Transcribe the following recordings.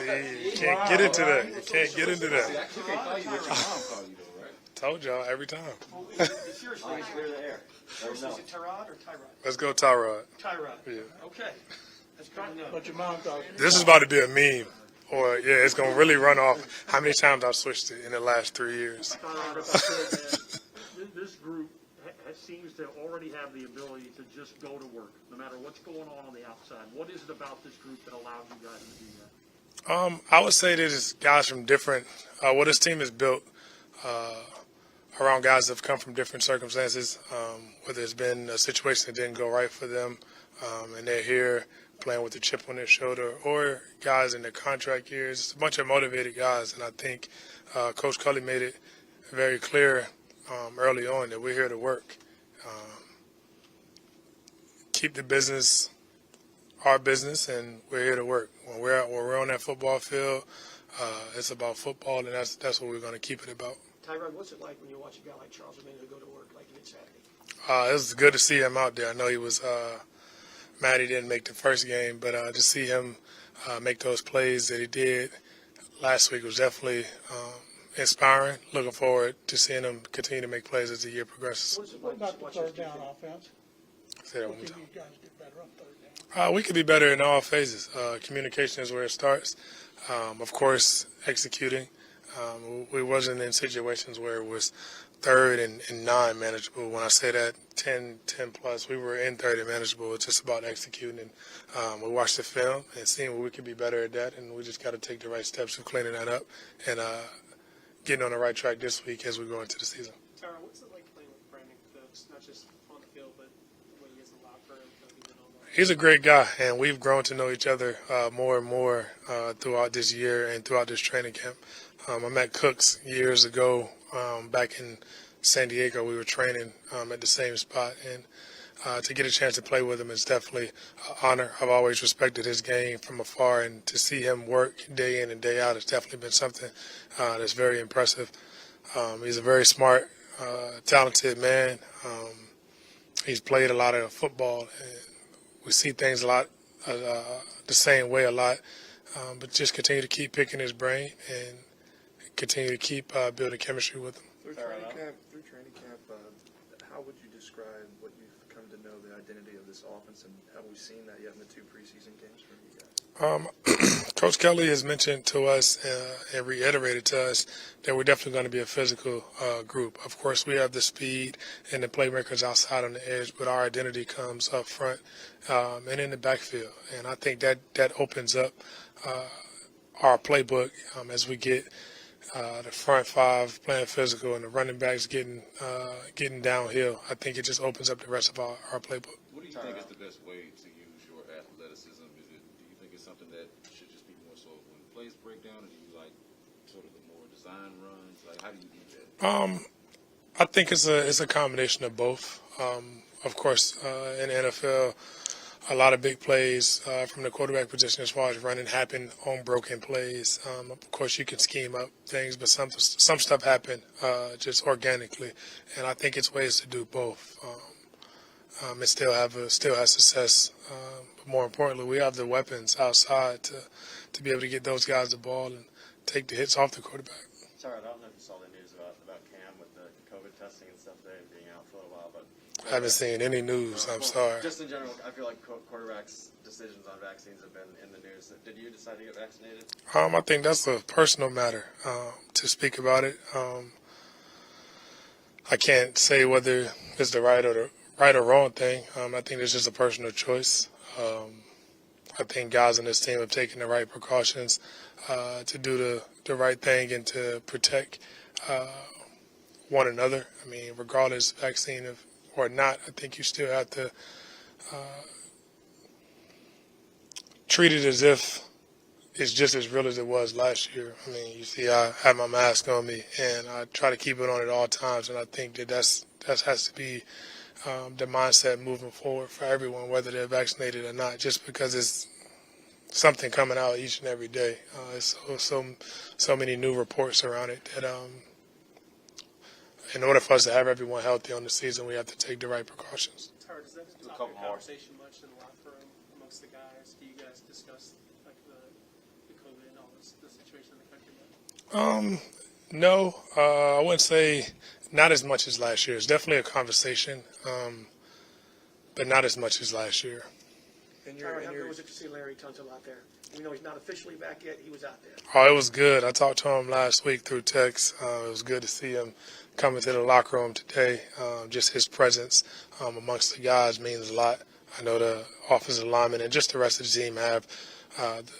you can't get into that. You can't get into that. Told y'all every time. Seriously, clear the air. Is it Tyrod or Tyrod? Let's go Tyrod. Tyrod. Yeah. Okay. That's good to know. But your mom talking. This is about to be a meme. Or, yeah, it's going to really run off how many times I've switched it in the last 3 years. This group seems to already have the ability to just go to work, no matter what's going on the outside. What is it about this group that allows you guys to do that? I would say that it's guys from different this team is built around guys that have come from different circumstances, whether it's been a situation that didn't go right for them, and they're here playing with a chip on their shoulder, or guys in their contract years. It's a bunch of motivated guys, and I think Coach Culley made it very clear early on that we're here to work. Keep the business our business, and we're here to work. When we're on that football field, it's about football, and that's what we're going to keep it about. Tyrod, what's it like when you watch a guy like Charles Omenihu go to work like it's Saturday? It was good to see him out there. I know he was mad he didn't make the first game, but to see him make those plays that he did last week was definitely inspiring. Looking forward to seeing him continue to make plays as the year progresses. What about the third down offense? Say that one more What time. can you guys get better on third down? We could be better in all phases. Communication is where it starts. Of course, executing. We wasn't in situations where it was third and 9 manageable. When I say that, 10 plus, we were in third and manageable. It's just about executing. And we watched the film and seeing where we could be better at that. And we just got to take the right steps of cleaning that up and getting on the right track this week as we go into the season. Tara, what's it like playing with Brandon Cooks, not just on the field, but when he is in the locker room? He's a great guy, and we've grown to know each other more and more throughout this year and throughout this training camp. I met Cooks years ago back in San Diego. We were training at the same spot, and to get a chance to play with him is definitely an honor. I've always respected his game from afar, and to see him work day in and day out has definitely been something that's very impressive. He's a very smart, talented man. He's played a lot of football, and we see things a lot the same way a lot, but just continue to keep picking his brain and continue to keep building chemistry with him. Through training camp, how would you describe what you've come to know the identity of this offense, and have we seen that yet in the 2 preseason games from you guys? Coach Kelly has mentioned to us and reiterated to us that we're definitely going to be a physical group. Of course, we have the speed and the playmakers outside on the edge, but our identity comes up front and in the backfield. And I think that opens up our playbook as we get the front 5 playing physical and the running backs getting downhill. I think it just opens up the rest of our playbook. What do you think is the best way to use your athleticism? Do you think it's something that should just be more so when plays break down, or do you like sort of the more design runs? Like, how do you do that? I think it's a combination of both. Of course, in the NFL, a lot of big plays from the quarterback position as far as running happen on broken plays. Of course, you can scheme up things, but some stuff happen just organically, and I think it's ways to do both. And still have success. But more importantly, we have the weapons outside to be able to get those guys the ball and take the hits off the quarterback. Sorry, I don't know if you saw the news about Cam with the COVID testing and stuff there and being out for a while, but I haven't seen any news. I'm sorry. Just in general, I feel like quarterbacks' decisions on vaccines have been in the news. Did you decide to get vaccinated? I think that's a personal matter to speak about it. I can't say whether it's the right or wrong thing. I think it's just a personal choice. I think guys on this team have taken the right precautions to do the right thing and to protect one another. I mean, regardless vaccine or not, I think you still have to treat it as if it's just as real as it was last year. I mean, you see, I have my mask on me, and I try to keep it on at all times, and I think that has to be the mindset moving forward for everyone, whether they're vaccinated or not, just because it's something coming out each and every day. There's so many new reports around it that in order for us to have everyone healthy on the season, we have to take the right precautions. Tara, does that a topic couple of more. conversation much in the locker room amongst the guys? Do you guys discuss like the COVID and all the situation in the country yet? No, I wouldn't say not as much as last year. It's definitely a conversation, but not as much as last year. Tyrod, how good was it to see Larry Tunsil out there? We know he's not officially back yet. He was out there. Oh, it was good. I talked to him last week through text. It was good to see him come into the locker room today. Just his presence amongst the guys means a lot. I know the offensive linemen and just the rest of the team have the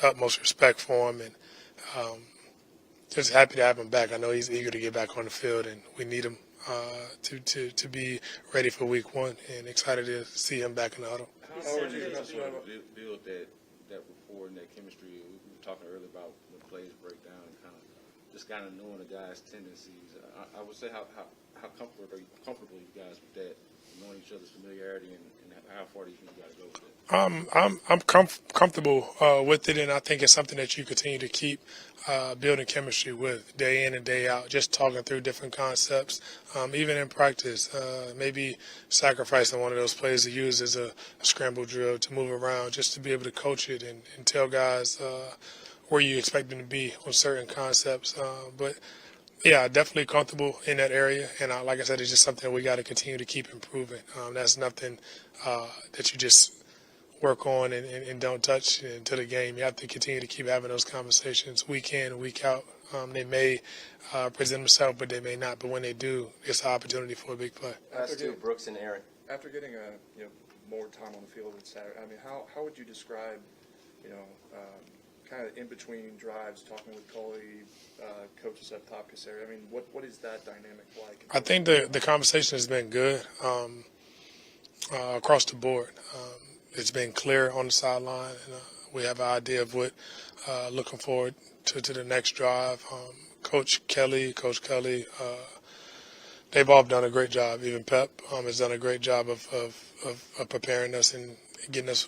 utmost respect for him, and just happy to have him back. I know he's eager to get back on the field, and we need him to be ready for week 1, and excited to see him back in the huddle. How would you build that rapport and that chemistry? We were talking earlier about when plays break down and kind of knowing the guy's tendencies. I would say how comfortable you guys with that, knowing each other's familiarity, and how far do you think you got to go with it? I'm comfortable with it, and I think it's something that you continue to keep building chemistry with day in and day out, just talking through different concepts, even in practice, maybe sacrificing one of those plays to use as a scramble drill to move around, just to be able to coach it and tell guys where you expect them to be on certain concepts. But yeah, definitely comfortable in that area, and like I said, it's just something we got to continue to keep improving. That's nothing that you just work on and don't touch into the game. You have to continue to keep having those conversations week in, week out. They may present themselves, but they may not. But when they do, it's an opportunity for a big play. Last two, Brooks and Aaron. After getting more time on the field with Saturday, I mean, how would you describe, kind of in between drives, talking with Coley, coaches up top, Casario? I mean, what is that dynamic like? I think the conversation has been good across the board. It's been clear on the sideline, and we have an idea of what looking forward to the next drive. Coach Kelly, they've all done a great job. Even Pep has done a great job of preparing us and getting us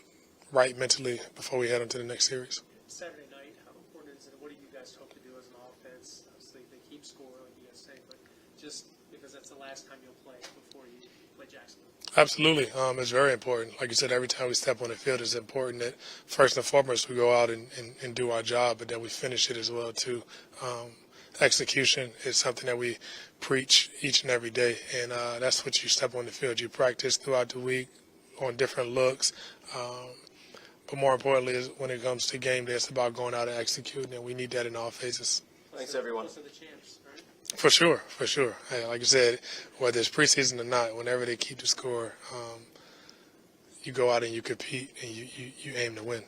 right mentally before we head into the next series. Saturday night, how important is it? What do you guys hope to do as an offense? Obviously, they keep score, like you guys say, but just because that's the last time you'll play before you play Jacksonville. Absolutely. It's very important. Like you said, every time we step on the field, it's important that first and foremost we go out and do our job, but that we finish it as well too. Execution is something that we preach each and every day, and that's what you step on the field. You practice throughout the week on different looks, but more importantly is when it comes to game day, it's about going out and executing, and we need that in all phases. Thanks, everyone. Close to the champs, right? For sure. Hey, like you said, whether it's preseason or not, whenever they keep the score, you go out and you compete and you aim to win.